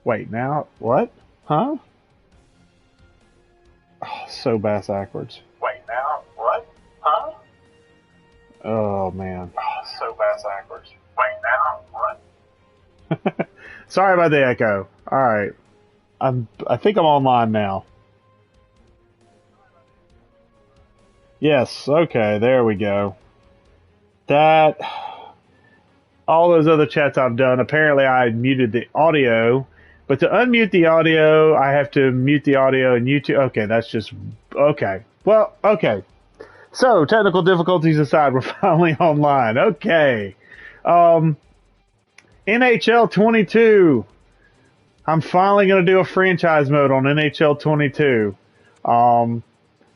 Wait, now what? Huh? Oh, so bass backwards. Wait, now what? Huh? Oh man. Oh, so bass backwards. Wait, now what? Sorry about the echo. All right, I think I'm online now. Yes. Okay. There we go. That. All those other chats I've done. Apparently, I muted the audio. But to unmute the audio, I have to mute the audio in YouTube. Okay, that's just okay. Well, okay. So technical difficulties aside, we're finally online. Okay. NHL 22. I'm finally going to do a franchise mode on NHL 22.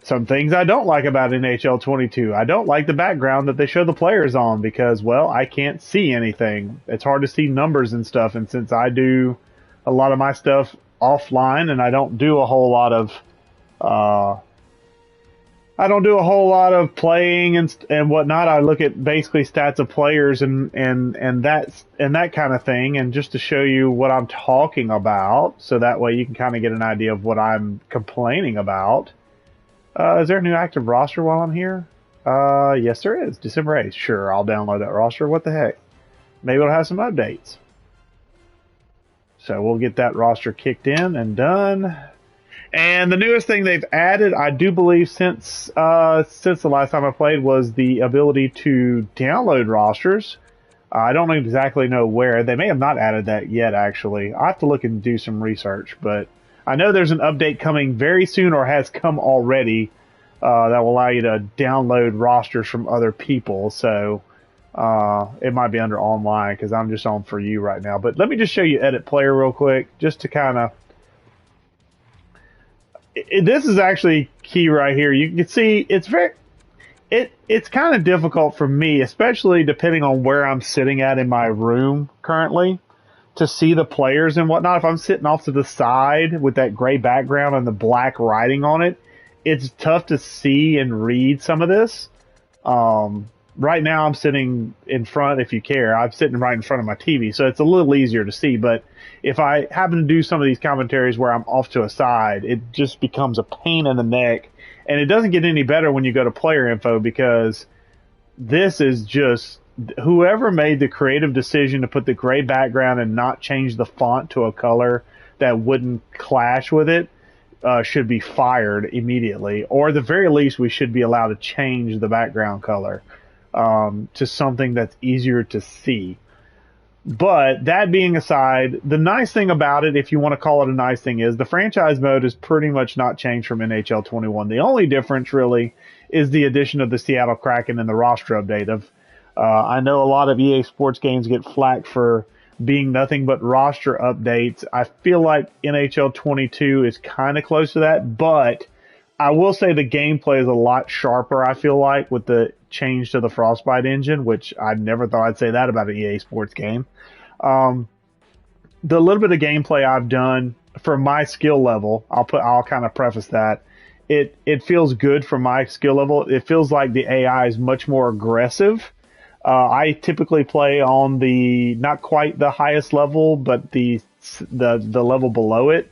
Some things I don't like about NHL 22. I don't like the background that they show the players on because, well, I can't see anything. It's hard to see numbers and stuff. And since I do a lot of my stuff offline and I don't do a whole lot of, playing and whatnot. I look at basically stats of players and that kind of thing, and just to show you what I'm talking about, so that way you can kind of get an idea of what I'm complaining about. Is there a new active roster while I'm here? Yes, there is. December 8th. Sure, I'll download that roster. What the heck? Maybe it'll have some updates. So we'll get that roster kicked in and done. And the newest thing they've added, I do believe, since the last time I played, was the ability to download rosters. I don't exactly know where. They may have not added that yet, actually. I'll have to look and do some research. But I know there's an update coming very soon, or has come already, that will allow you to download rosters from other people. So it might be under online, because I'm just on For You right now. But let me just show you Edit Player real quick, just to kind of... This is actually key right here. You can see it's kind of difficult for me, especially depending on where I'm sitting at in my room currently, to see the players and whatnot. If I'm sitting off to the side with that gray background and the black writing on it, it's tough to see and read some of this. Right now I'm sitting in front, if you care. I'm sitting right in front of my TV, so it's a little easier to see. But if I happen to do some of these commentaries where I'm off to a side, it just becomes a pain in the neck. And it doesn't get any better when you go to player info, because this is just, whoever made the creative decision to put the gray background and not change the font to a color that wouldn't clash with it should be fired immediately. Or at the very least, we should be allowed to change the background color to something that's easier to see. But that being aside, the nice thing about it, if you want to call it a nice thing, is the franchise mode is pretty much not changed from NHL 21. The only difference really is the addition of the Seattle Kraken and the roster update. I know a lot of EA Sports games get flack for being nothing but roster updates. I feel like NHL 22 is kind of close to that, but I will say the gameplay is a lot sharper, I feel like, with the change to the Frostbite engine, which I never thought I'd say that about an EA Sports game. The little bit of gameplay I've done for my skill level, I'll kind of preface that. It feels good for my skill level. It feels like the AI is much more aggressive. I typically play on the, not quite the highest level, but the level below it.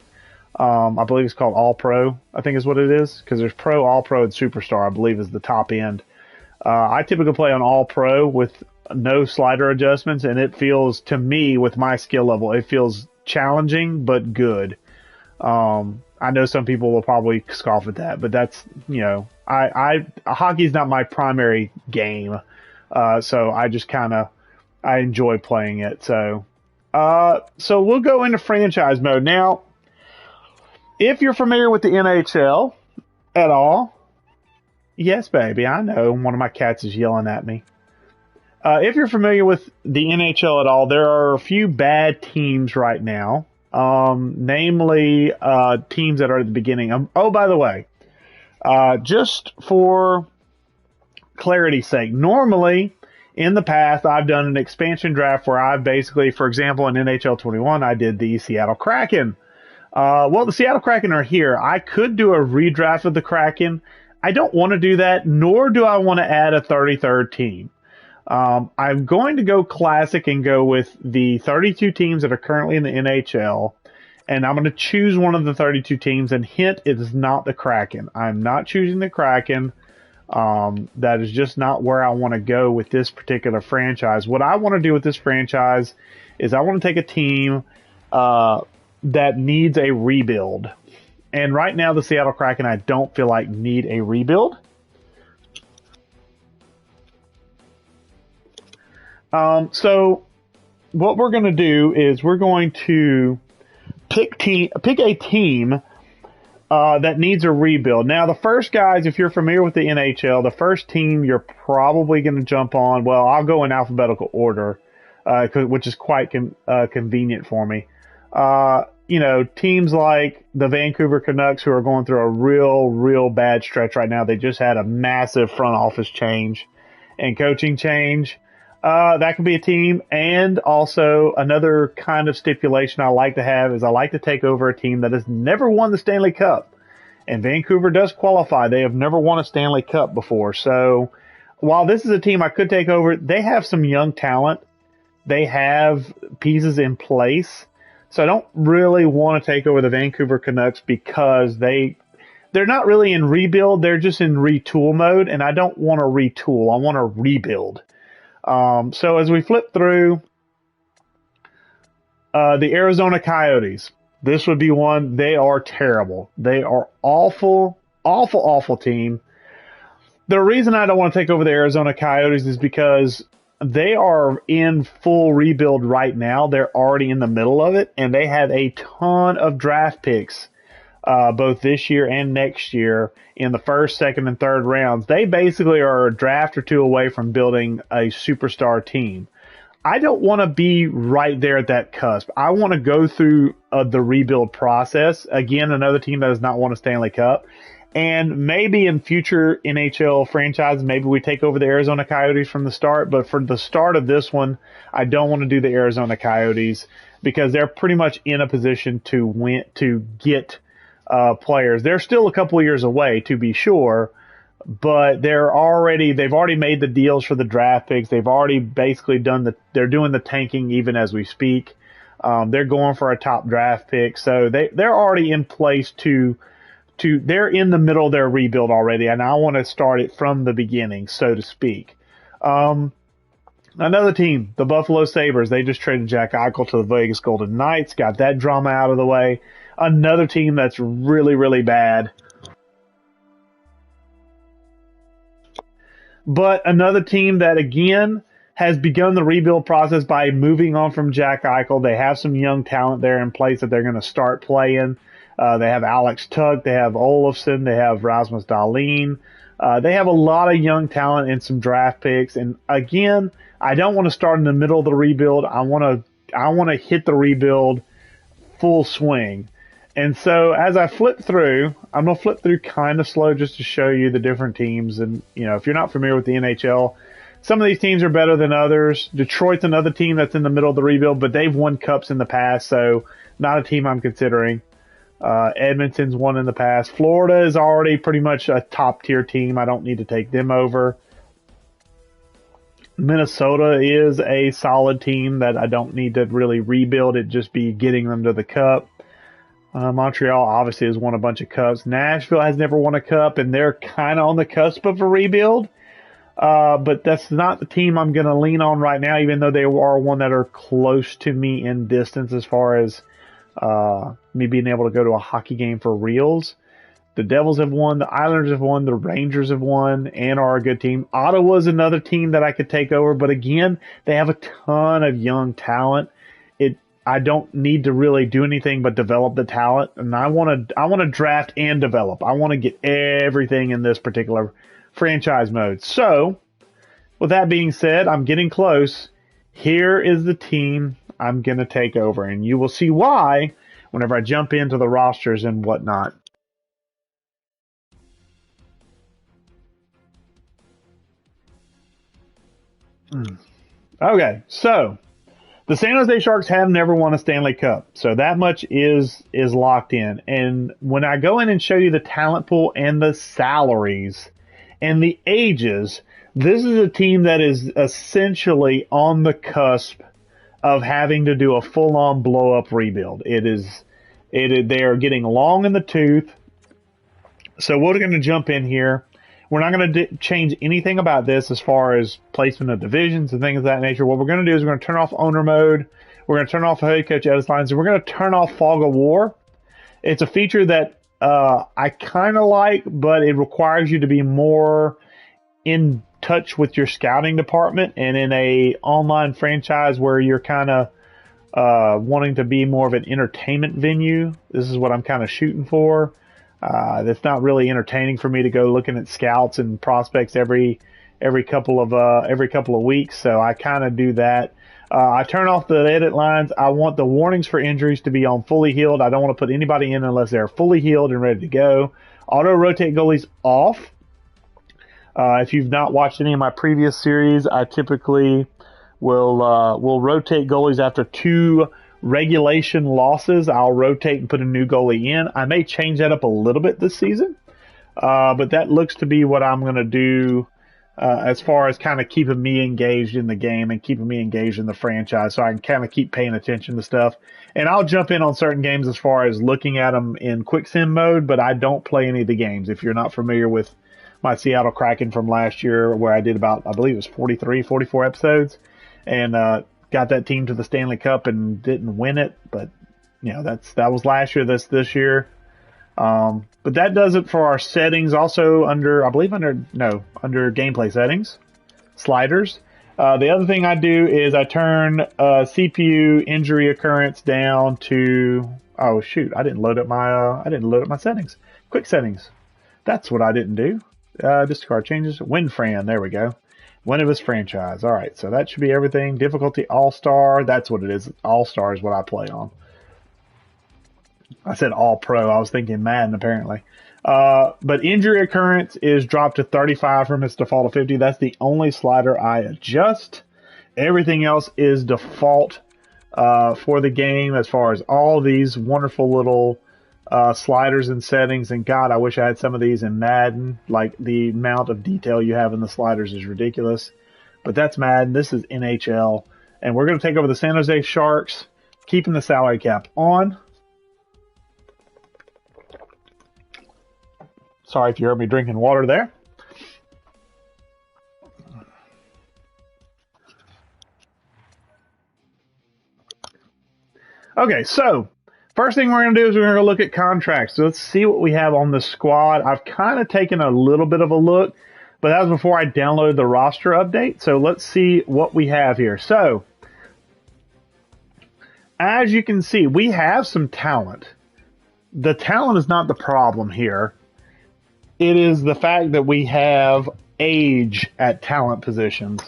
I believe it's called All Pro, I think is what it is, because there's Pro, All Pro, and Superstar, I believe is the top end. I typically play on All Pro with no slider adjustments, and it feels, to me, with my skill level, it feels challenging but good. I know some people will probably scoff at that, but that's, hockey's not my primary game, so I just I enjoy playing it. So we'll go into franchise mode now. If you're familiar with the NHL at all, yes, baby, I know one of my cats is yelling at me. If you're familiar with the NHL at all, there are a few bad teams right now, namely teams that are at the beginning. Oh, by the way, just for clarity's sake, normally in the past I've done an expansion draft where I've basically, for example, in NHL 21, I did the Seattle Kraken. Well, the Seattle Kraken are here. I could do a redraft of the Kraken. I don't want to do that, nor do I want to add a 33rd team. I'm going to go classic and go with the 32 teams that are currently in the NHL, and I'm going to choose one of the 32 teams. And hint, it is not the Kraken. I'm not choosing the Kraken. That is just not where I want to go with this particular franchise. What I want to do with this franchise is I want to take a team that needs a rebuild. And right now, the Seattle Kraken, I don't feel like need a rebuild. So what we're going to do is we're going to pick a team that needs a rebuild. Now, the first guys, if you're familiar with the NHL, the first team you're probably going to jump on, well, I'll go in alphabetical order, which is quite convenient for me. Teams like the Vancouver Canucks, who are going through a real bad stretch right now. They just had a massive front office change and coaching change. That could be a team. And also another kind of stipulation I like to have is I like to take over a team that has never won the Stanley Cup. And Vancouver does qualify. They have never won a Stanley Cup before. So while this is a team I could take over, they have some young talent. They have pieces in place. So I don't really want to take over the Vancouver Canucks because they're not really in rebuild. They're just in retool mode. And I don't want to retool. I want to rebuild. So as we flip through the Arizona Coyotes, this would be one. They are terrible. They are awful team. The reason I don't want to take over the Arizona Coyotes is because they are in full rebuild right now. They're already in the middle of it, and they have a ton of draft picks, both this year and next year, in the first, second, and third rounds. They basically are a draft or two away from building a superstar team. I don't want to be right there at that cusp. I want to go through the rebuild process. Again, another team that does not want a Stanley Cup. And maybe in future NHL franchises, maybe we take over the Arizona Coyotes from the start. But for the start of this one, I don't want to do the Arizona Coyotes because they're pretty much in a position to win, to get players. They're still a couple of years away, to be sure, but they've already made the deals for the draft picks. They've already basically they're doing the tanking even as we speak. They're going for a top draft pick, so they're already in place they're in the middle of their rebuild already, and I want to start it from the beginning, so to speak. Another team, the Buffalo Sabres, they just traded Jack Eichel to the Vegas Golden Knights, got that drama out of the way. Another team that's really bad. But another team that, again, has begun the rebuild process by moving on from Jack Eichel. They have some young talent there in place that they're going to start playing. They have Alex Tuch. They have Olofsson. They have Rasmus Dahlin. They have a lot of young talent and some draft picks. And again, I don't want to start in the middle of the rebuild. I want to hit the rebuild full swing. And so as I flip through, I'm going to flip through kind of slow just to show you the different teams. And, if you're not familiar with the NHL, some of these teams are better than others. Detroit's another team that's in the middle of the rebuild, but they've won cups in the past, so not a team I'm considering. Edmonton's won in the past. Florida is already pretty much a top-tier team. I don't need to take them over. Minnesota is a solid team that I don't need to really rebuild. It'd just be getting them to the cup. Montreal obviously has won a bunch of cups. Nashville has never won a cup, and they're kind of on the cusp of a rebuild. But that's not the team I'm going to lean on right now, even though they are one that are close to me in distance as far as me being able to go to a hockey game for reals. The Devils have won. The Islanders have won. The Rangers have won and are a good team. Ottawa's another team that I could take over. But again, they have a ton of young talent. I don't need to really do anything but develop the talent. And I want to draft and develop. I want to get everything in this particular franchise mode. So, with that being said, I'm getting close. Here is the team I'm going to take over. And you will see why whenever I jump into the rosters and whatnot. Okay, so the San Jose Sharks have never won a Stanley Cup, so that much is locked in. And when I go in and show you the talent pool and the salaries and the ages, this is a team that is essentially on the cusp of having to do a full-on blow-up rebuild. It is They are getting long in the tooth. So we're going to jump in here. We're not going to change anything about this as far as placement of divisions and things of that nature. What we're going to do is we're going to turn off owner mode. We're going to turn off head coach edit lines, and we're going to turn off fog of war. It's a feature that I kind of like, but it requires you to be more in touch with your scouting department, and in a online franchise where you're kind of wanting to be more of an entertainment venue. This is what I'm kind of shooting for. It's not really entertaining for me to go looking at scouts and prospects every couple of weeks. So I kind of do that. I turn off the edit lines. I want the warnings for injuries to be on fully healed. I don't want to put anybody in unless they're fully healed and ready to go. Auto rotate goalies off. If you've not watched any of my previous series, I typically will rotate goalies after 2 regulation losses. I'll rotate and put a new goalie in. I may change that up a little bit this season, but that looks to be what I'm going to do as far as kind of keeping me engaged in the game and keeping me engaged in the franchise, so I can kind of keep paying attention to stuff. And I'll jump in on certain games as far as looking at them in quick sim mode, but I don't play any of the games. If you're not familiar with my Seattle Kraken from last year, where I did about, I believe it was 44 episodes, and got that team to the Stanley Cup and didn't win it, but that was last year. This year. But that does it for our settings. Also under gameplay settings, sliders. The other thing I do is I turn CPU injury occurrence down to, oh shoot, I didn't load up my settings. Quick settings. That's what I didn't do. Discard changes. WinFran. There we go. Win of his franchise. All right, so that should be everything. Difficulty All-Star. That's what it is. All-Star is what I play on. I said All-Pro. I was thinking Madden, apparently. But injury occurrence is dropped to 35 from its default of 50. That's the only slider I adjust. Everything else is default for the game as far as all these wonderful little sliders and settings. And God, I wish I had some of these in Madden. Like, the amount of detail you have in the sliders is ridiculous. But that's Madden. This is NHL. And we're going to take over the San Jose Sharks, keeping the salary cap on. Sorry if you heard me drinking water there. Okay, so first thing we're going to do is we're going to look at contracts. So let's see what we have on the squad. I've kind of taken a little bit of a look, but that was before I downloaded the roster update. So let's see what we have here. So as you can see, we have some talent. The talent is not the problem here. It is the fact that we have age at talent positions.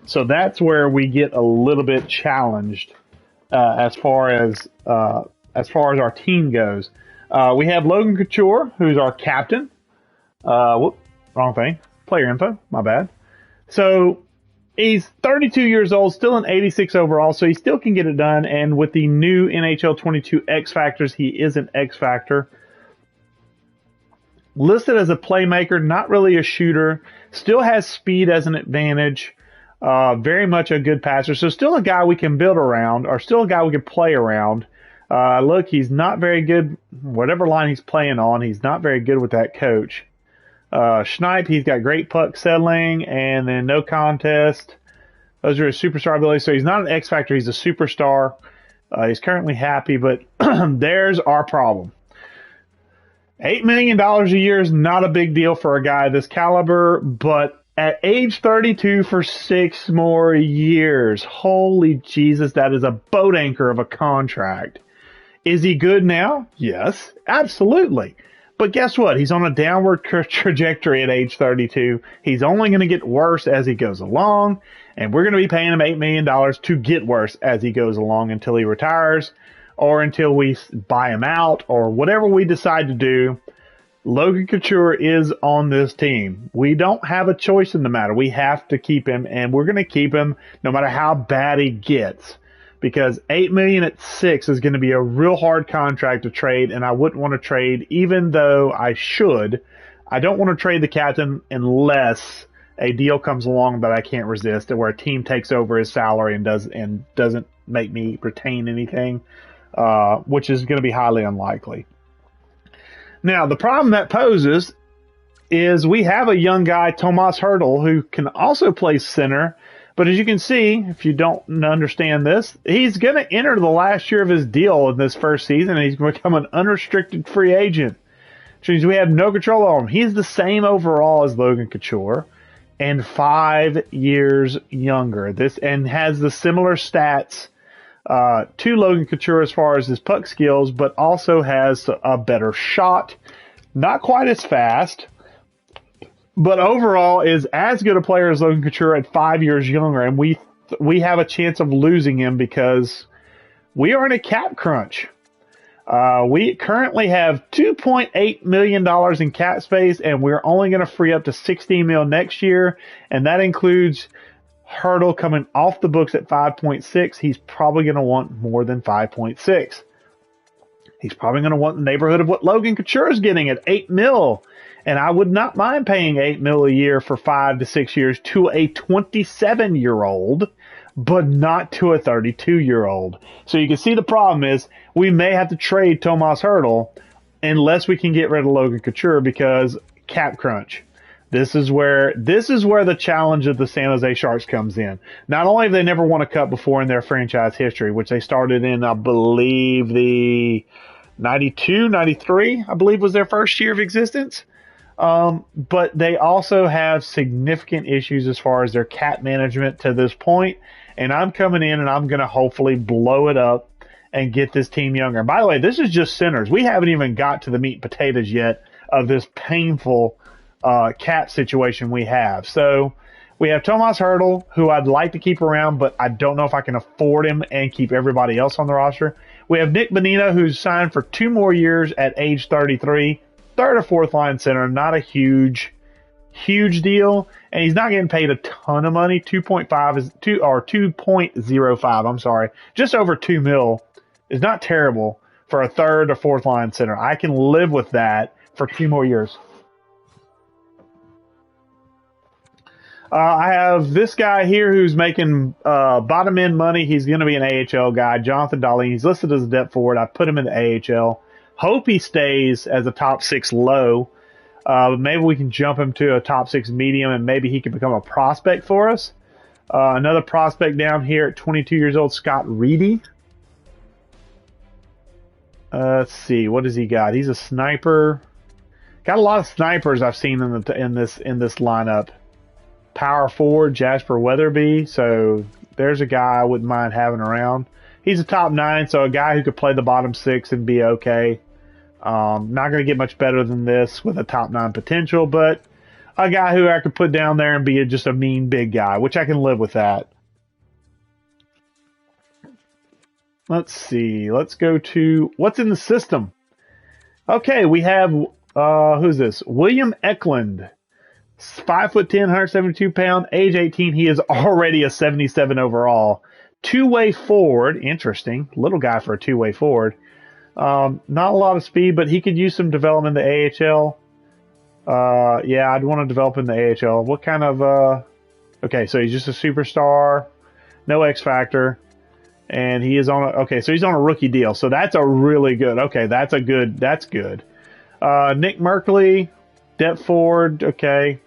So that's where we get a little bit challenged as far as our team goes. We have Logan Couture, who's our captain. Wrong thing. Player info. My bad. So he's 32 years old, still an 86 overall, so he still can get it done. And with the new NHL 22 X Factors, he is an X Factor. Listed as a playmaker, not really a shooter. Still has speed as an advantage. Very much a good passer. So still a guy we can build around, or still a guy we can play around. Look, he's not very good. Whatever line he's playing on, he's not very good with that coach. Schneip, he's got great puck settling, and then no contest. Those are his superstar abilities. So he's not an X Factor. He's a superstar. He's currently happy, but there's our problem. $8 million a year is not a big deal for a guy this caliber, but at age 32 for 6 more years, holy Jesus, that is a boat anchor of a contract. Is he good now? Yes, absolutely. But guess what? He's on a downward trajectory at age 32. He's only going to get worse as he goes along, and we're going to be paying him $8 million to get worse as he goes along until he retires, or until we buy him out, or whatever we decide to do. Logan Couture is on this team. We don't have a choice in the matter. We have to keep him, and we're going to keep him no matter how bad he gets, because $8 million at 6 is going to be a real hard contract to trade, and I wouldn't want to trade, even though I should. I don't want to trade the captain unless a deal comes along that I can't resist, where a team takes over his salary and doesn't make me retain anything. which is going to be highly unlikely. Now, the problem that poses is we have a young guy, Tomas Hertl, who can also play center. But as you can see, if you don't understand this, he's going to enter the last year of his deal in this first season, and he's going to become an unrestricted free agent, which means we have no control over him. He's the same overall as Logan Couture and 5 years younger. And has the similar stats to Logan Couture as far as his puck skills, but also has a better shot. Not quite as fast, but overall is as good a player as Logan Couture at 5 years younger. And we have a chance of losing him because we are in a cap crunch. We currently have $2.8 million in cap space, and we're only going to free up to $16 million next year. And that includes Hertl coming off the books at 5.6. He's probably going to want more than 5.6. He's probably going to want the neighborhood of what Logan Couture is getting at $8 million. And I would not mind paying $8 million a year for 5 to 6 years to a 27-year-old, but not to a 32-year-old. So you can see the problem is we may have to trade Tomas Hertl unless we can get rid of Logan Couture because cap crunch. This is where the challenge of the San Jose Sharks comes in. Not only have they never won a cup before in their franchise history, which they started in, I believe, the 92, 93, I believe was their first year of existence. But they also have significant issues as far as their cap management to this point. And I'm coming in and I'm going to hopefully blow it up and get this team younger. And by the way, this is just centers. We haven't even got to the meat and potatoes yet of this painful cap situation we have. So we have Tomas Hertl, who I'd like to keep around, but I don't know if I can afford him and keep everybody else on the roster. We have Nick Bonino, who's signed for 2 more years at age 33, third or fourth line center, not a huge deal, and he's not getting paid a ton of money. 2.05, I'm sorry, just over $2 million is not terrible for a third or fourth line center. I can live with that for 2 more years. I have this guy here who's making bottom end money. He's going to be an AHL guy, Jonathan Dahlin. He's listed as a depth forward. I put him in the AHL. Hope he stays as a top 6 low. Maybe we can jump him to a top 6 medium, and maybe he can become a prospect for us. Another prospect down here at 22 years old, Scott Reedy. Let's see, what does he got? He's a sniper. Got a lot of snipers I've seen in this lineup. Power forward, Jasper Weatherby. So there's a guy I wouldn't mind having around. He's a top 9, so a guy who could play the bottom 6 and be okay. Not going to get much better than this with a top 9 potential, but a guy who I could put down there and be just a mean big guy, which I can live with that. Let's see. Let's go to what's in the system. Okay, we have, who's this? William Eklund. 5'10", 172 pound, age 18. He is already a 77 overall. Two-way forward. Interesting. Little guy for a two-way forward. Not a lot of speed, but he could use some development in the AHL. Yeah, I'd want to develop in the AHL. What kind of, okay, so he's just a superstar. No X factor. And he is so he's on a rookie deal. So that's a really good, that's good. Nick Merkley, depth forward, okay.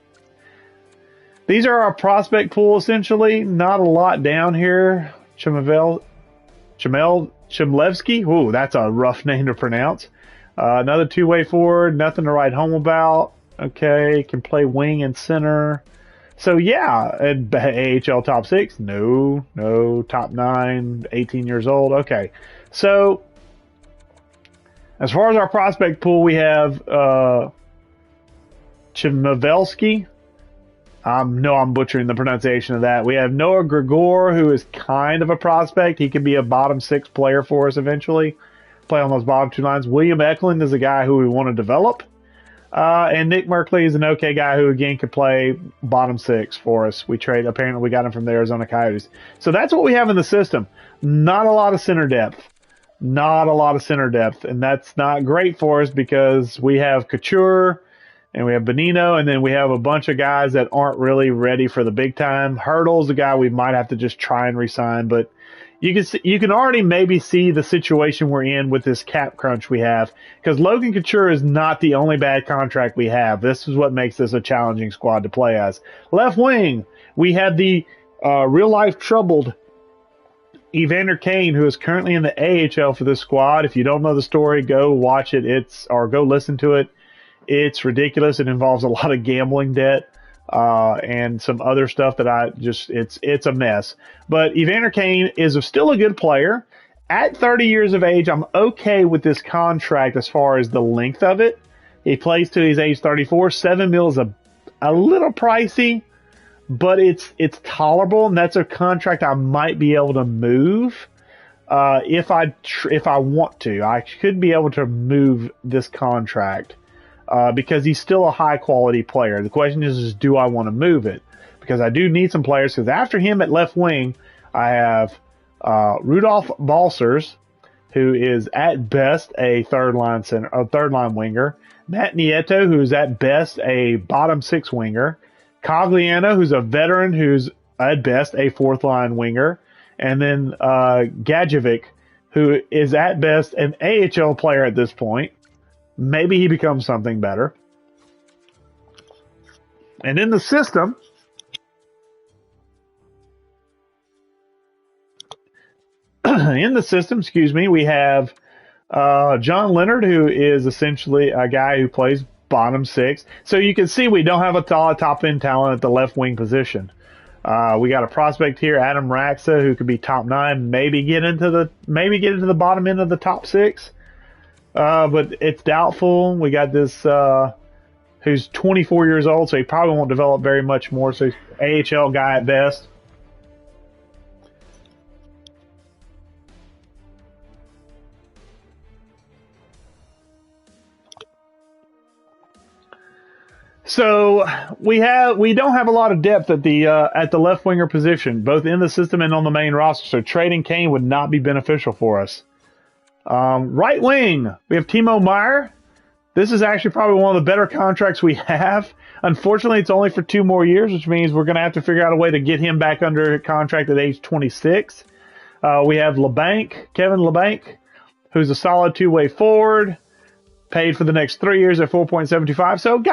These are our prospect pool, essentially. Not a lot down here. Chmelevsky. Ooh, that's a rough name to pronounce. Another two-way forward. Nothing to write home about. Okay, can play wing and center. So, yeah, AHL top 6. No. Top 9, 18 years old. Okay, so as far as our prospect pool, we have Chmelevsky. I'm butchering the pronunciation of that. We have Noah Gregor, who is kind of a prospect. He could be a bottom 6 player for us eventually. Play on those bottom 2 lines. William Eklund is a guy who we want to develop. And Nick Merkley is an okay guy who, again, could play bottom 6 for us. Apparently we got him from the Arizona Coyotes. So that's what we have in the system. Not a lot of center depth. And that's not great for us because we have Couture, and we have Bonino, and then we have a bunch of guys that aren't really ready for the big time. Hertl's a guy we might have to just try and re-sign, but you can already maybe see the situation we're in with this cap crunch we have, because Logan Couture is not the only bad contract we have. This is what makes this a challenging squad to play as. Left wing, we have the real life troubled Evander Kane, who is currently in the AHL for this squad. If you don't know the story, go watch it. Or go listen to it. It's ridiculous. It involves a lot of gambling debt and some other stuff that it's a mess. But Evander Kane is still a good player. At 30 years of age, I'm okay with this contract as far as the length of it. He plays till he's age 34. $7 million is a little pricey, but it's tolerable, and that's a contract I might be able to move if I want to. I could be able to move this contract because he's still a high quality player. The question is do I want to move it? Because I do need some players. Because after him at left wing, I have Rudolph Balcers, who is at best a third line winger. Matt Nieto, who's at best a bottom six winger. Cogliano, who's a veteran, who's at best a fourth line winger. And then Gadjevic, who is at best an AHL player at this point. Maybe he becomes something better. And in the system, we have John Leonard, who is essentially a guy who plays bottom six. So you can see we don't have a top end talent at the left wing position. We got a prospect here, Adam Raxa, who could be top 9, maybe get into the bottom end of the top 6. But it's doubtful. We got this who's 24 years old, so he probably won't develop very much more. So he's AHL guy at best. So we don't have a lot of depth at the left winger position, both in the system and on the main roster. So trading Kane would not be beneficial for us. Right wing, we have Timo Meyer. This is actually probably one of the better contracts we have. Unfortunately, it's only for 2 more years, which means we're going to have to figure out a way to get him back under contract at age 26. We have Kevin Labanc, who's a solid 2-way forward, paid for the next 3 years at 4.75. So,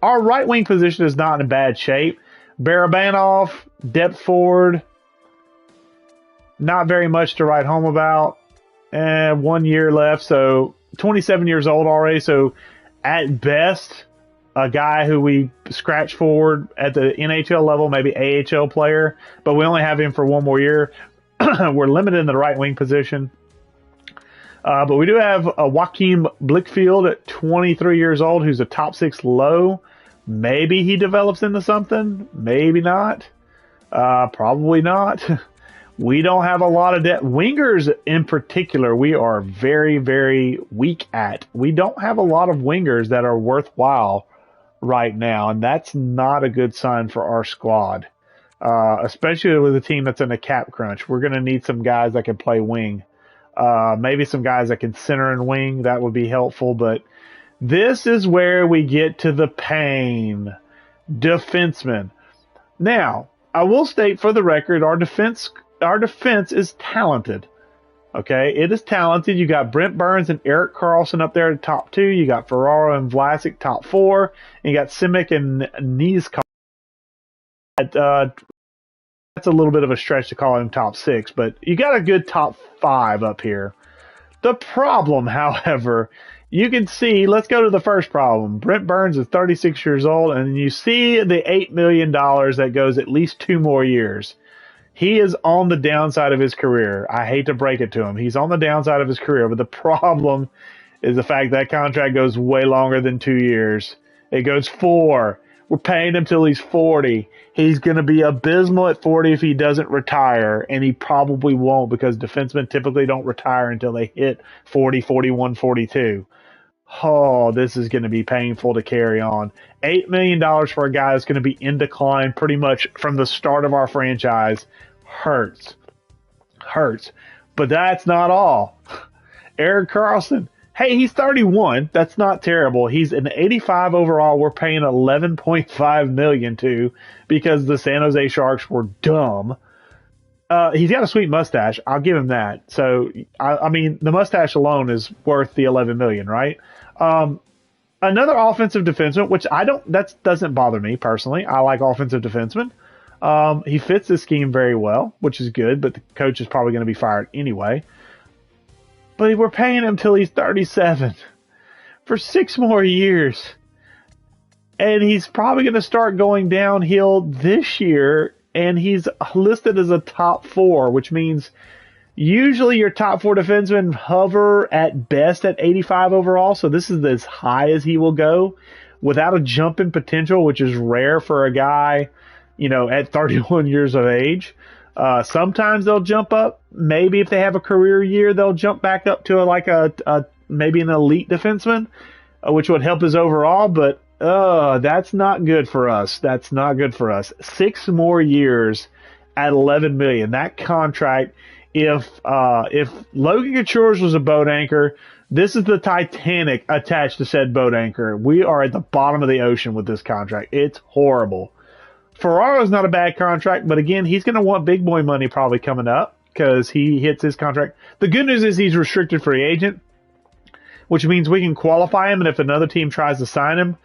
our right wing position is not in bad shape. Barabanov, depth forward, not very much to write home about. 1 year left, so 27 years old already. So, at best, a guy who we scratch forward at the NHL level, maybe AHL player, but we only have him for 1 more year. We're limited in the right wing position. But we do have Joachim Blickfield at 23 years old, who's a top 6 low. Maybe he develops into something. Maybe not. Probably not. We don't have a lot of depth. Wingers in particular, we are very, very weak at. We don't have a lot of wingers that are worthwhile right now, and that's not a good sign for our squad, especially with a team that's in a cap crunch. We're going to need some guys that can play wing. Maybe some guys that can center and wing. That would be helpful, but this is where we get to the pain. Defensemen. Now, I will state for the record, our defense is talented. Okay, it is talented. You got Brent Burns and Erik Karlsson up there at the top 2. You got Ferraro and Vlasic top 4. And you got Simic and Nieskov that's a little bit of a stretch to call him top 6, but you got a good top 5 up here. The problem, however, you can see, let's go to the first problem. Brent Burns is 36 years old, and you see the $8 million that goes at least 2 more years. He is on the downside of his career. I hate to break it to him. He's on the downside of his career, but the problem is the fact that contract goes way longer than 2 years. It goes 4. We're paying him till he's 40. He's going to be abysmal at 40 if he doesn't retire, and he probably won't because defensemen typically don't retire until they hit 40, 41, 42. Oh, this is going to be painful to carry on. $8 million for a guy that's going to be in decline pretty much from the start of our franchise hurts. But that's not all. Erik Karlsson. Hey, he's 31. That's not terrible. He's an 85 overall. We're paying $11.5 million to because the San Jose Sharks were dumb. He's got a sweet mustache. I'll give him that. So, I mean, the mustache alone is worth the $11 million, right? Another offensive defenseman, which that doesn't bother me personally. I like offensive defensemen. He fits the scheme very well, which is good, but the coach is probably going to be fired anyway. But we're paying him till he's 37 for 6 more years. And he's probably going to start going downhill this year. And he's listed as a top 4, which means usually your top 4 defensemen hover at best at 85 overall. So this is as high as he will go without a jump in potential, which is rare for a guy, at 31 years of age. Sometimes they'll jump up. Maybe if they have a career year, they'll jump back up to maybe an elite defenseman, which would help his overall. But that's not good for us. That's not good for us. 6 more years at $11 million. That contract, if Logan Couture's was a boat anchor, this is the Titanic attached to said boat anchor. We are at the bottom of the ocean with this contract. It's horrible. Ferraro's not a bad contract, but again, he's going to want big boy money probably coming up because he hits his contract. The good news is he's restricted free agent, which means we can qualify him, and if another team tries to sign him,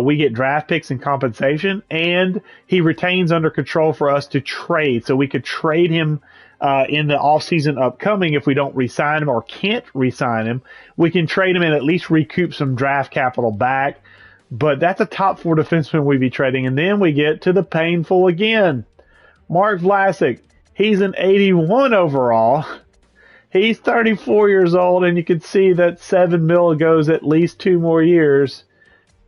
we get draft picks and compensation, and he retains under control for us to trade. So we could trade him in the offseason upcoming if we don't re-sign him or can't re-sign him. We can trade him and at least recoup some draft capital back. But that's a top 4 defenseman we'd be trading. And then we get to the painful again. Mark Vlasic, he's an 81 overall. He's 34 years old, and you can see that $7 million goes at least 2 more years.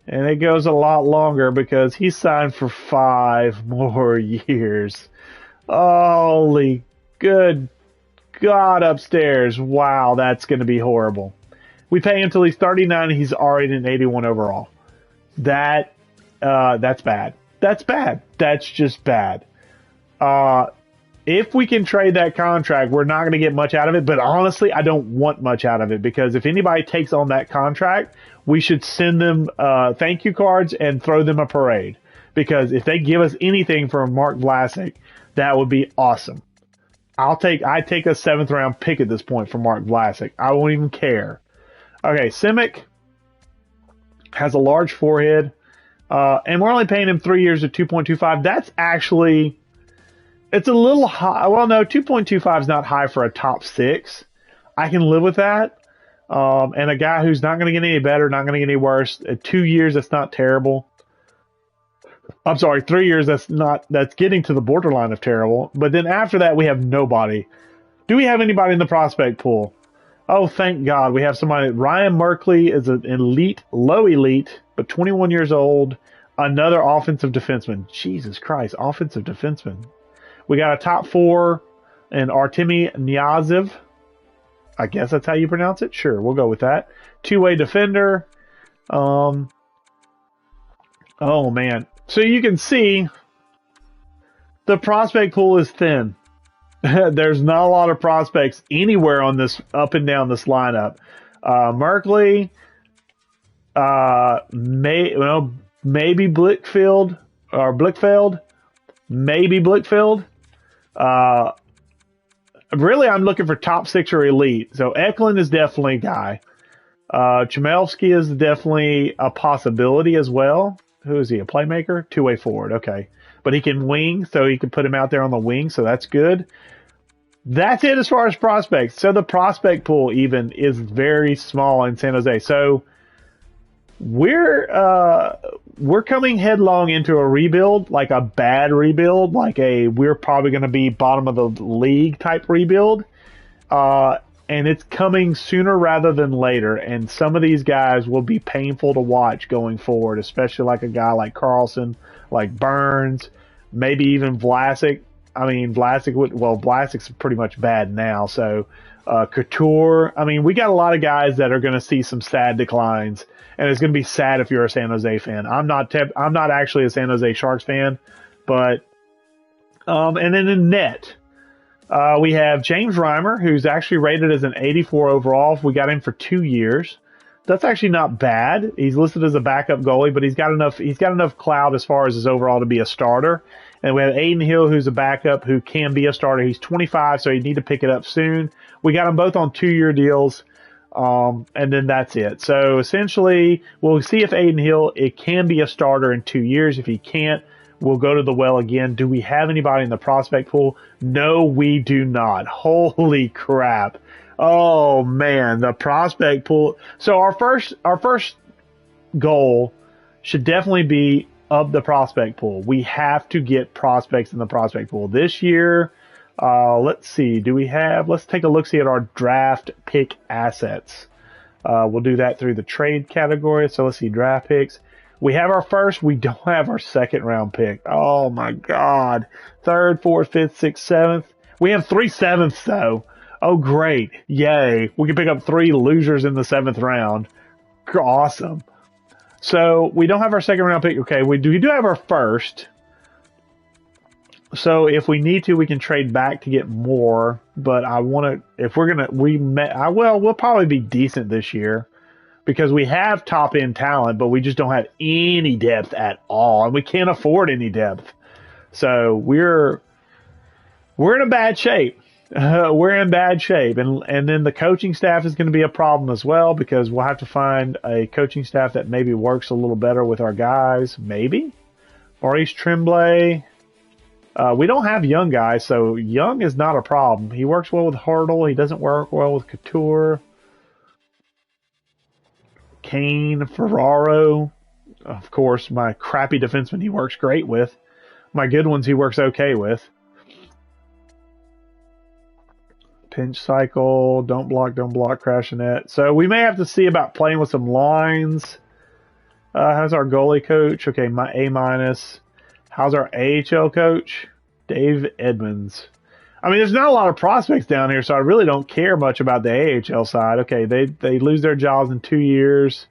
And it goes a lot longer because he's signed for 5 more years. Holy good God upstairs. Wow, that's going to be horrible. We pay him till he's 39, and he's already an 81 overall. That's bad. That's bad. That's just bad. If we can trade that contract, we're not going to get much out of it. But honestly, I don't want much out of it because if anybody takes on that contract, we should send them thank you cards and throw them a parade. Because if they give us anything from Mark Vlasic, that would be awesome. I take a 7th round pick at this point for Mark Vlasic. I won't even care. Okay, Simic has a large forehead, and we're only paying him 3 years at 2.25. That's actually, it's a little high. Well, no, 2.25 is not high for a top 6. I can live with that. And a guy who's not going to get any better, not going to get any worse. At 2 years, that's not terrible. I'm sorry, 3 years, that's getting to the borderline of terrible. But then after that, we have nobody. Do we have anybody in the prospect pool? Oh, thank God. We have somebody. Ryan Merkley is an elite, low elite, but 21 years old. Another offensive defenseman. Jesus Christ, offensive defenseman. We got a top 4 in Artemi Kniazev. I guess that's how you pronounce it. Sure, we'll go with that. 2-way defender. Oh, man. So you can see the prospect pool is thin. There's not a lot of prospects anywhere on this up and down this lineup. Merkley, maybe Blickfeld, maybe Blickfeld. Really, I'm looking for top 6 or elite. So Eklund is definitely a guy. Chmelevsky is definitely a possibility as well. Who is he? A playmaker? 2-way forward. Okay. But he can wing, so you can put him out there on the wing, so that's good. That's it as far as prospects. So the prospect pool even is very small in San Jose. So we're coming headlong into a rebuild, like a bad rebuild, we're probably going to be bottom of the league type rebuild. And it's coming sooner rather than later. And some of these guys will be painful to watch going forward, especially like a guy like Carlson, like Burns, maybe even Vlasic. I mean, Vlasic's pretty much bad now. So, Couture. I mean, we got a lot of guys that are going to see some sad declines, and it's going to be sad if you're a San Jose fan. I'm not actually a San Jose Sharks fan, but, and then in net, we have James Reimer, who's actually rated as an 84 overall. We got him for 2 years. That's actually not bad. He's listed as a backup goalie, but he's got enough clout as far as his overall to be a starter. And we have Aiden Hill, who's a backup, who can be a starter. He's 25, so you need to pick it up soon. We got them both on 2-year deals, and then that's it. So essentially, we'll see if Aiden Hill, it can be a starter in 2 years. If he can't, we'll go to the well again. Do we have anybody in the prospect pool? No, we do not. Holy crap. Oh, man, the prospect pool. So our first goal should definitely be of the prospect pool. We have to get prospects in the prospect pool this year. Let's see. Let's take a look, see at our draft pick assets. We'll do that through the trade category. So let's see, draft picks. We have our first. We don't have our second round pick. Oh my God. 3rd, 4th, 5th, 6th, 7th. We have 3 7ths though. Oh great. Yay. We can pick up 3 losers in the 7th round. Awesome. So we don't have our second round pick. Okay, we do have our first. So if we need to, we can trade back to get more. But I want to, if we're gonna, we'll probably be decent this year because we have top end talent, but we just don't have any depth at all, and we can't afford any depth. So we're in a bad shape. We're in bad shape, and then the coaching staff is going to be a problem as well because we'll have to find a coaching staff that maybe works a little better with our guys. Maybe Maurice Tremblay. We don't have young guys, so young is not a problem. He works well with Hurdle. He doesn't work well with Couture. Kane, Ferraro. Of course, my crappy defenseman he works great with. My good ones he works okay with. Pinch cycle, don't block, crash net. So we may have to see about playing with some lines. How's our goalie coach? Okay, my A-. How's our AHL coach? Dave Edmonds. I mean, there's not a lot of prospects down here, so I really don't care much about the AHL side. Okay, they lose their jobs in 2 years.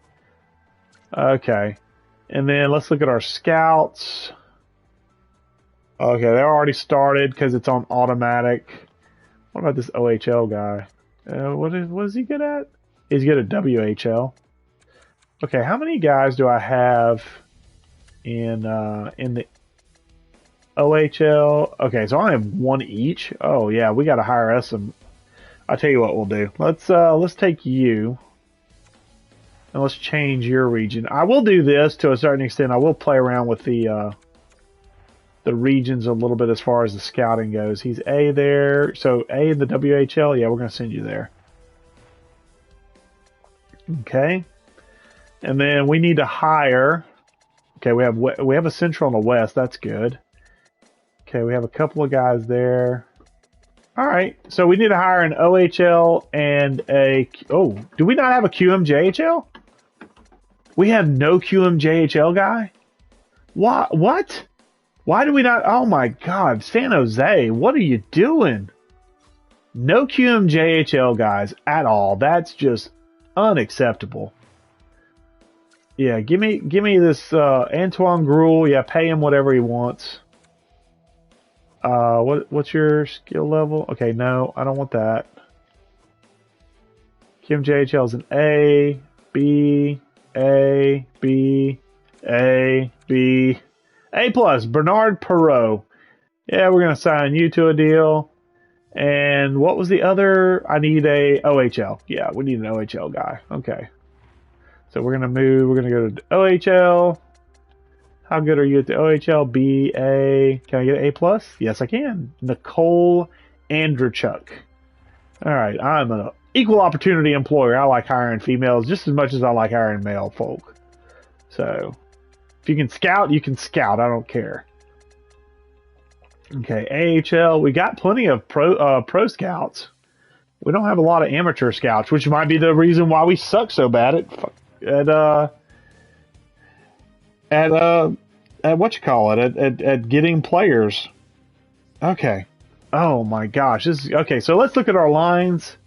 Okay. And then let's look at our scouts. Okay, they're already started because it's on automatic. What about this OHL guy? What is he good at? He's good at WHL. Okay, how many guys do I have in the OHL? Okay, so I have 1 each. Oh yeah, we got to hire us some. I'll tell you what we'll do. Let's take you and let's change your region. I will do this to a certain extent. I will play around with the regions a little bit as far as the scouting goes. He's A there. So A in the WHL, yeah, we're going to send you there. Okay. And then we need to hire. Okay, we have a central and a west. That's good. Okay, we have a couple of guys there. All right. So we need to hire an OHL and do we not have a QMJHL? We have no QMJHL guy? What? Why do we not? Oh my God, San Jose, what are you doing? No QMJHL guys at all. That's just unacceptable. Yeah, give me this Antoine Gruel. Yeah, pay him whatever he wants. What's your skill level? Okay, no, I don't want that. QMJHL is an A, B, A, B, A, B. A+, Bernard Perreault. Yeah, we're going to sign you to a deal. And what was the other? I need a OHL. Yeah, we need an OHL guy. Okay. So we're going to move. We're going to go to OHL. How good are you at the OHL? B, A. Can I get an A+? Yes, I can. Nicole Andrechuk. All right. I'm an equal opportunity employer. I like hiring females just as much as I like hiring male folk. So if you can scout, you can scout. I don't care. Okay, AHL. We got plenty of pro scouts. We don't have a lot of amateur scouts, which might be the reason why we suck so bad at what you call it at getting players. Okay. Oh my gosh. Okay. So let's look at our lines.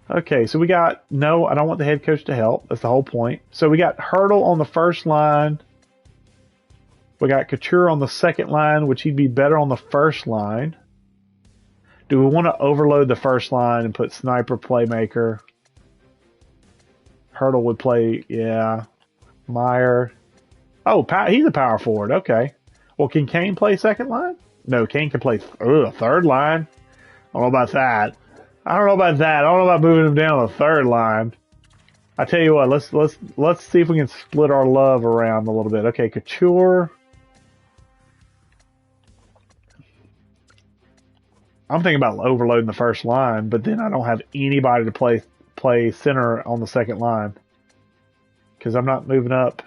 Okay, so we got, no, I don't want the head coach to help. That's the whole point. So we got Hurdle on the first line. We got Couture on the second line, which he'd be better on the first line. Do we want to overload the first line and put Sniper Playmaker? Hurdle would play, yeah. Meyer. Oh, he's a power forward. Okay. Well, can Kane play second line? No, Kane can play third line. I don't know about that. I don't know about moving him down to the third line. I tell you what, let's see if we can split our love around a little bit. Okay, Couture. I'm thinking about overloading the first line, but then I don't have anybody to play center on the second line because I'm not moving up.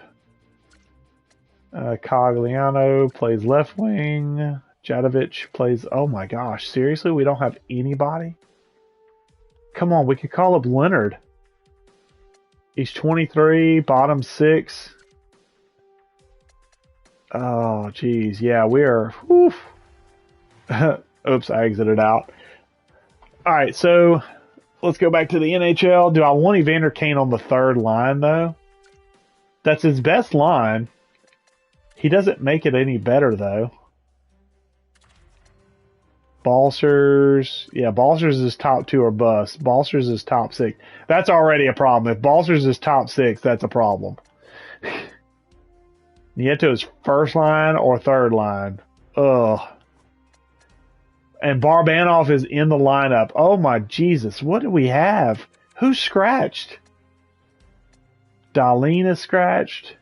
Cogliano plays left wing. Jadovich plays. Oh my gosh, seriously, we don't have anybody. Come on, we could call up Leonard. He's 23, bottom 6. Oh, geez. Yeah, we are. Woof. Oops, I exited out. All right, so let's go back to the NHL. Do I want Evander Kane on the third line, though? That's his best line. He doesn't make it any better, though. Balsers. Yeah, Balsers is top 2 or bust. Balsers is top 6. That's already a problem. If Balsers is top 6, that's a problem. Nieto is first line or third line. Ugh. And Barabanov is in the lineup. Oh my Jesus, what do we have? Who's scratched? Darlene is scratched.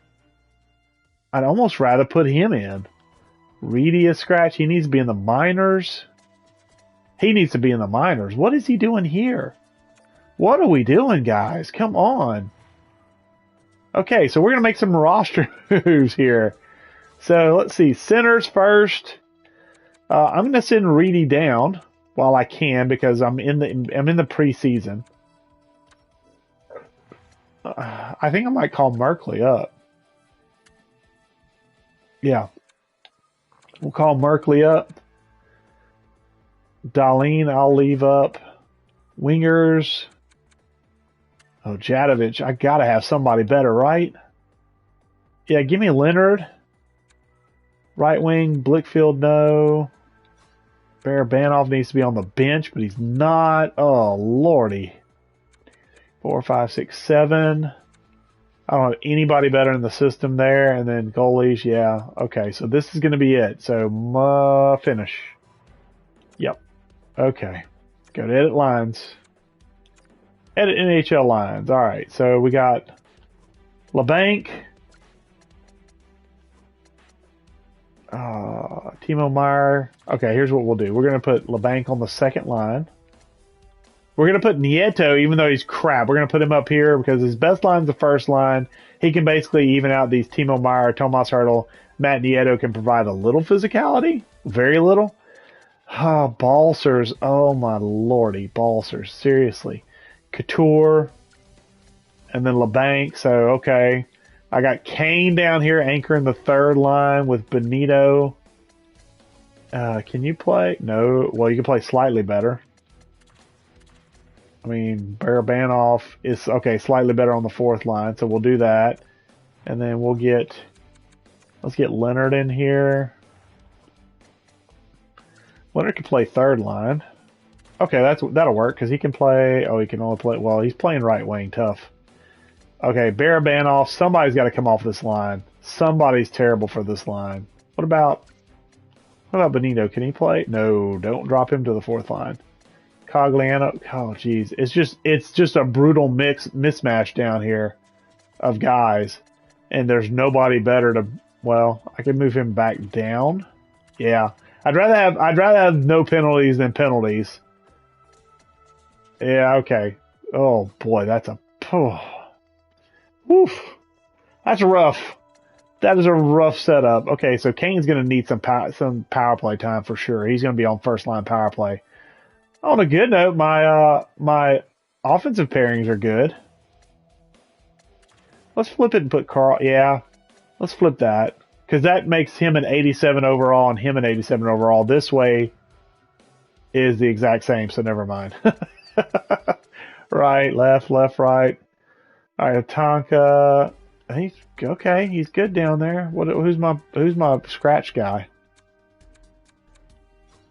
I'd almost rather put him in. Reedy is scratched. He needs to be in the minors. He needs to be in the minors. What is he doing here? What are we doing, guys? Come on. Okay, so we're going to make some roster moves here. So let's see. Centers first. I'm going to send Reedy down while I can because I'm in the preseason. I think I might call Merkley up. Yeah. We'll call Merkley up. Darlene, I'll leave up. Wingers. Oh, Jadovich. I got to have somebody better, right? Yeah, give me Leonard. Right wing, Blickfield, no. Barabanov needs to be on the bench, but he's not. Oh, lordy. 4, 5, 6, 7. I don't have anybody better in the system there. And then goalies, yeah. Okay, so this is going to be it. So, finish. Yep. Okay. Go to edit lines. Edit NHL lines. All right, so we got LeBanc. Timo Meyer. Okay, here's what we'll do. We're going to put LeBanc on the second line. We're going to put Nieto, even though he's crap. We're going to put him up here because his best line's the first line. He can basically even out these Timo Meyer, Tomas Hertl. Matt Nieto can provide a little physicality. Very little. Balsers. Oh, my lordy. Balsers. Seriously. Couture. And then LeBanc. So, okay. I got Kane down here anchoring the third line with Benito. Can you play? No. Well, you can play slightly better. I mean, Barabanov is, okay, slightly better on the fourth line, so we'll do that. And then let's get Leonard in here. Leonard can play third line. Okay, that'll work, because he can play, he can only play, well, he's playing right wing, tough. Okay, Barabanov, somebody's got to come off this line. Somebody's terrible for this line. What about Benito? Can he play? No, don't drop him to the fourth line. Cogliano, oh geez, it's just a brutal mismatch down here of guys, and there's nobody better to. Well, I can move him back down. Yeah, I'd rather have no penalties than penalties. Yeah, okay. Oh boy, that's that's rough. That is a rough setup. Okay, so Kane's going to need some power play time for sure. He's going to be on first line power play. On a good note, my offensive pairings are good. Let's flip it and put Carl. Yeah, let's flip that because that makes him an 87 overall and him an 87 overall. This way is the exact same, so never mind. Right, left, right. All right, Tonka. He's okay. He's good down there. Who's my scratch guy?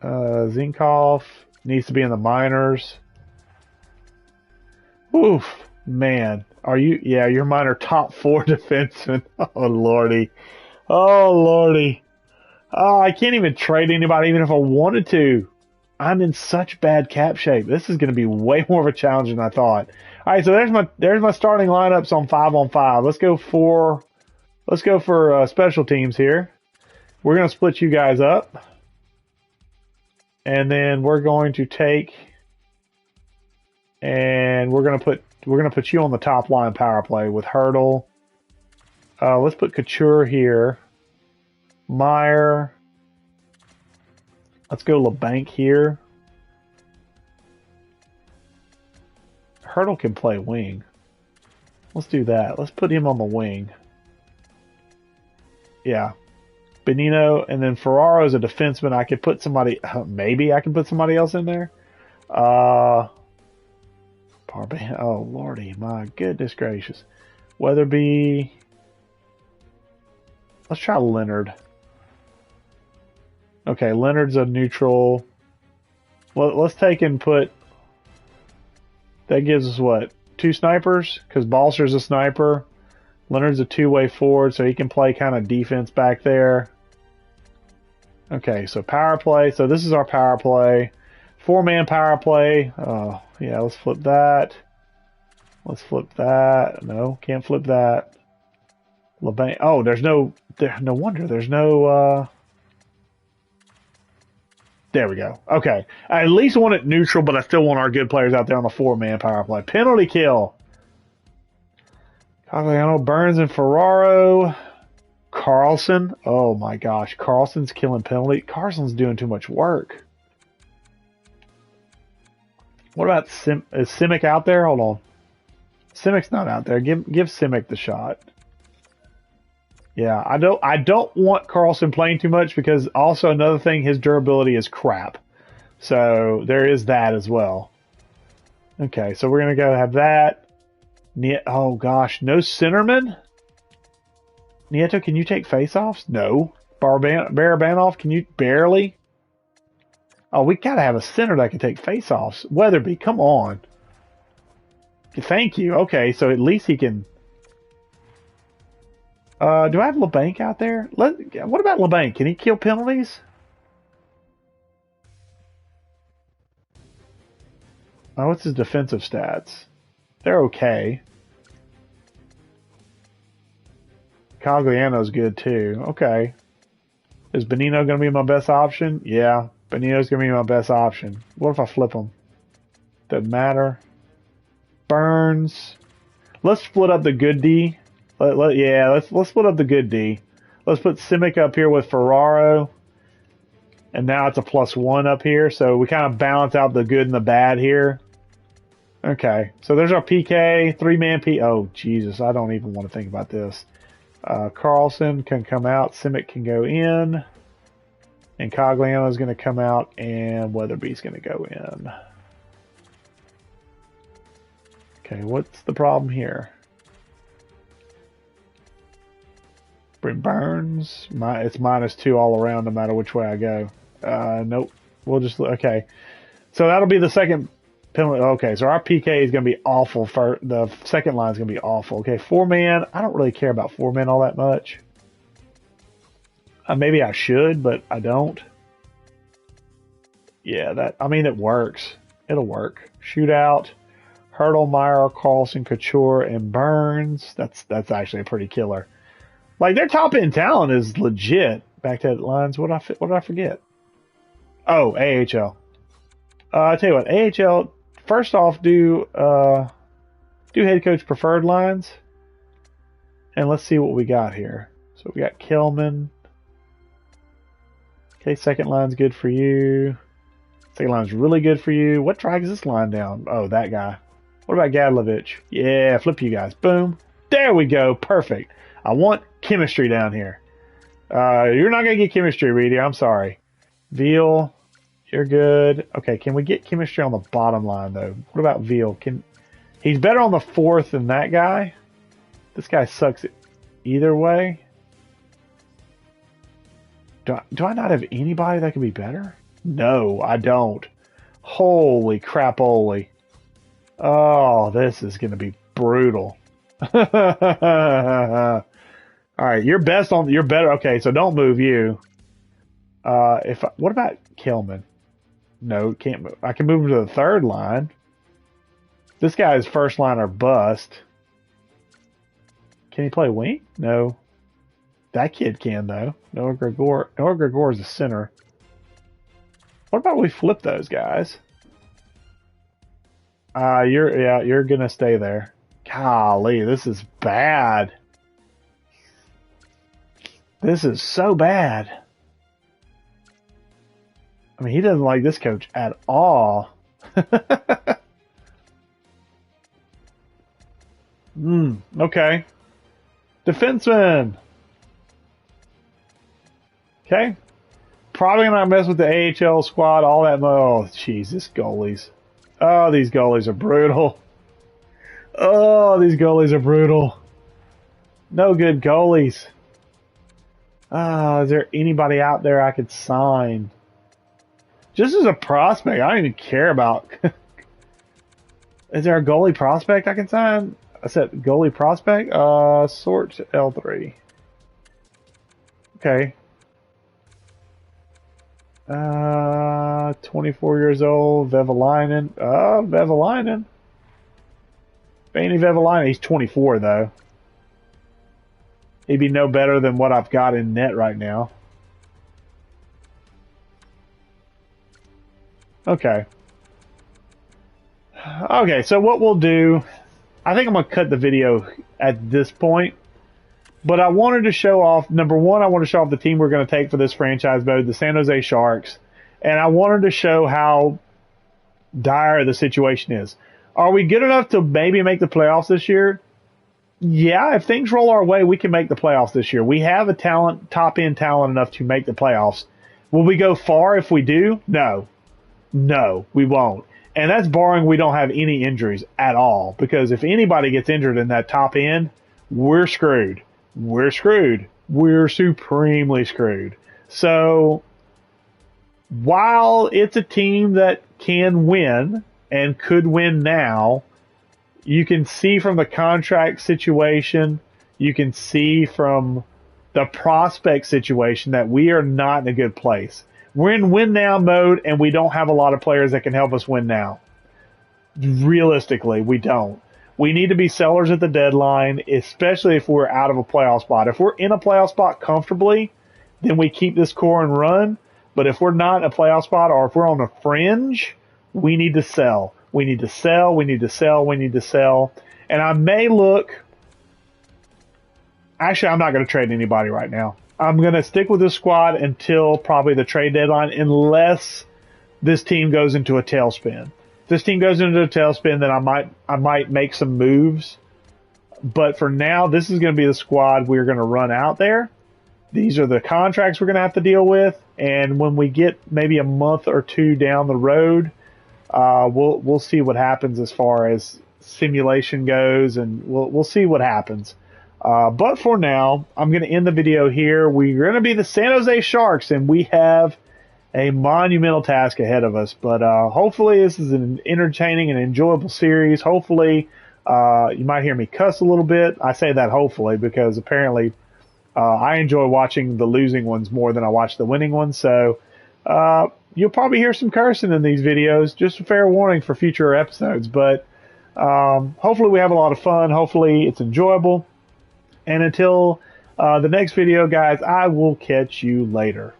Zinkov. Needs to be in the minors. Oof, man. You're minor top 4 defenseman. Oh, lordy. Oh, I can't even trade anybody even if I wanted to. I'm in such bad cap shape. This is going to be way more of a challenge than I thought. All right, so there's my starting lineups on 5-on-5. Let's go for special teams here. We're going to split you guys up. And then we're going to take and we're going to put you on the top line power play with Hurdle. Let's put Couture here. Meyer. Let's go LeBanc here. Hurdle can play wing. Let's do that. Let's put him on the wing. Yeah. Benino, and then Ferraro is a defenseman. I could put somebody, maybe I can put somebody else in there. Oh, lordy, my goodness gracious. Weatherby. Let's try Leonard. Okay, Leonard's a neutral. Well, let's take and put. That gives us what? 2 snipers? Because Balser's a sniper. Leonard's a two-way forward, so he can play kind of defense back there. Okay, so power play. So this is our power play. 4-man power play. Oh, yeah, let's flip that. Let's flip that. No, can't flip that. LeBanc. Oh, no wonder there's no, there we go. Okay. I at least want it neutral, but I still want our good players out there on the 4-man power play. Penalty kill. Cogliano, Burns, and Ferraro. Carlson. Oh my gosh. Carlson's killing penalty. Carlson's doing too much work. What about is Simic out there? Hold on. Simic's not out there. Give Simic the shot. Yeah, I don't want Carlson playing too much because also another thing, his durability is crap. So there is that as well. Okay, so we're gonna go have that. Oh gosh, no centerman? Nieto, can you take face-offs? No. Barabanov, can you barely? Oh, we gotta have a center that can take face-offs. Weatherby, come on. Thank you. Okay, so at least he can. Do I have LeBanc out there? What about LeBanc? Can he kill penalties? Oh, what's his defensive stats? They're okay. Cogliano's good too. Okay. Is Benino going to be my best option? Yeah, Benino's going to be my best option. What if I flip him? Doesn't matter. Burns. Let's split up the good D. Let's split up the good D. Let's put Simic up here with Ferraro. And now it's a +1 up here. So we kind of balance out the good and the bad here. Okay. So there's our PK. 3-man P. Oh, Jesus. I don't even want to think about this. Carlson can come out. Simic can go in. And Cogliano is going to come out. And Weatherby's going to go in. Okay. What's the problem here? Bring Burns. It's -2 all around no matter which way I go. Nope. We'll just, okay. So that'll be the second penalty. Okay, so our PK is going to be awful. The second line is going to be awful. Okay, 4-man. I don't really care about 4-man all that much. Maybe I should, but I don't. Yeah, it works. It'll work. Shootout. Hurdle, Meyer, Carlson, Couture, and Burns. That's actually a pretty killer. Like, their top end talent is legit. Back to lines. What did I forget? Oh, AHL. I tell you what, AHL. First off, do head coach preferred lines, and let's see what we got here. So we got Kelman. Okay, second line's good for you. Second line's really good for you. What drags this line down? Oh, that guy. What about Gadlovich? Yeah, flip you guys. Boom. There we go. Perfect. I want chemistry down here. You're not going to get chemistry, Reedy. I'm sorry. Veal, you're good. Okay, can we get chemistry on the bottom line, though? What about Veal? He's better on the 4th than that guy. This guy sucks either way. Do I not have anybody that can be better? No, I don't. Holy crap-oly. Oh, this is going to be brutal. All right, you're better. Okay, so don't move you. What about Kelman? No, can't move. I can move him to the third line. This guy is first line or bust. Can he play wing? No. That kid can though. Noah Gregor is a center. What about we flip those guys? You're gonna stay there. Golly, this is bad. This is so bad. I mean, he doesn't like this coach at all. Okay. Defenseman. Okay. Probably not mess with the AHL squad, all that. Oh, jeez, this goalies. Oh, these goalies are brutal. Oh, these goalies are brutal. No good goalies. Is there anybody out there I could sign? Just as a prospect, I don't even care about. Is there a goalie prospect I can sign? I said goalie prospect? Sort L3. Okay. 24 years old, Vevalainen. Vevalainen. Vaney Vevalainen. He's 24, though. He'd be no better than what I've got in net right now. Okay. Okay, so what we'll do, I think I'm going to cut the video at this point. But I wanted to show off, number one, I want to show off the team we're going to take for this franchise mode, the San Jose Sharks. And I wanted to show how dire the situation is. Are we good enough to maybe make the playoffs this year? Yeah, if things roll our way, we can make the playoffs this year. We have a top-end talent enough to make the playoffs. Will we go far if we do? No. No, we won't. And that's barring we don't have any injuries at all. Because if anybody gets injured in that top end, we're screwed. We're screwed. We're supremely screwed. So, while it's a team that can win and could win now, you can see from the contract situation, you can see from the prospect situation that we are not in a good place. We're in win now mode, and we don't have a lot of players that can help us win now. Realistically, we don't. We need to be sellers at the deadline, especially if we're out of a playoff spot. If we're in a playoff spot comfortably, then we keep this core and run. But if we're not in a playoff spot, or if we're on the fringe, we need to sell. We need to sell, we need to sell, we need to sell. And I may look... Actually, I'm not going to trade anybody right now. I'm going to stick with this squad until probably the trade deadline, unless this team goes into a tailspin. If this team goes into a tailspin, then I might make some moves. But for now, this is going to be the squad we're going to run out there. These are the contracts we're going to have to deal with. And when we get maybe a month or two down the road, we'll see what happens as far as simulation goes, and we'll see what happens. But for now, I'm going to end the video here. We're going to be the San Jose Sharks, and we have a monumental task ahead of us. But hopefully this is an entertaining and enjoyable series. Hopefully you might hear me cuss a little bit. I say that hopefully because apparently I enjoy watching the losing ones more than I watch the winning ones. So you'll probably hear some cursing in these videos. Just a fair warning for future episodes. But hopefully we have a lot of fun. Hopefully it's enjoyable. And until the next video, guys, I will catch you later.